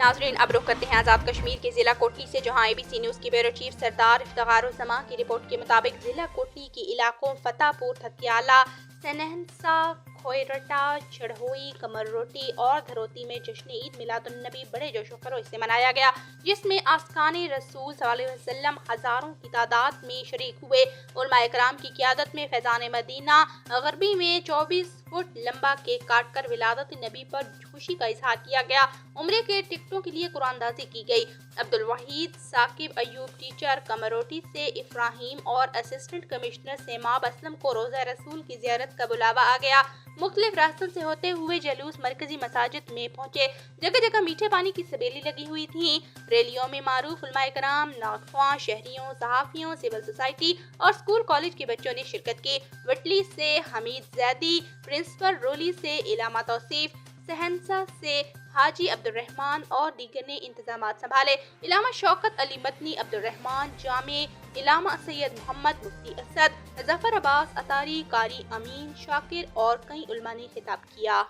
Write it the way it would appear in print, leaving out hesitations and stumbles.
ناظرین اب رخ کرتے ہیں آزاد کشمیر کے ضلع کوٹلی سے، جہاں ABC نیوز کی بیورو چیف سردار افتخار الزماں کی رپورٹ کے مطابق ضلع کوٹلی کے علاقوں فتح پور، تھتیالہ، سنہنسا، کھوئرٹا، چڑھوئی، کمر روٹی اور دھروتی میں جشن عید میلاد النبی بڑے جوش و خروش سے منایا گیا، جس میں آستان رسول صلی اللہ علیہ وسلم ہزاروں کی تعداد میں شریک ہوئے۔ علماء کرام کی قیادت میں فیضان مدینہ غربی میں 24 فٹ لمبا کیک کاٹ کر ولادت نبی پر خوشی کا اظہار کیا گیا۔ عمرے کے ٹکٹوں کے لیے قرآن اندازی کی گئی۔ عبدالوحید ثاقب ایوب ٹیچر کمروٹی سے افراہیم اور اسسٹنٹ کمشنر سیماب اسلم کو روضہ رسول کی زیارت کا بلاوا آ گیا۔ مختلف راستوں سے ہوتے ہوئے جلوس مرکزی مساجد میں پہنچے، جگہ جگہ میٹھے پانی کی سبیلیں لگی ہوئی تھیں۔ ریلیوں میں معروف علماء کرام، نعت خواں، شہریوں، صحافیوں، سول سوسائٹی اور اسکول کالج کے بچوں نے شرکت کی۔ وٹلی سے حمید زیدی، پرنسپل رولی سے علامہ توصیف، سہنسا سے حاجی عبدالرحمان اور دیگر نے انتظامات سنبھالے۔ علامہ شوکت علی مدنی، عبدالرحمان جامع، علامہ سید محمد، مفتی اسد، ظفر عباس اتاری، قاری امین شاکر اور کئی علماء نے خطاب کیا۔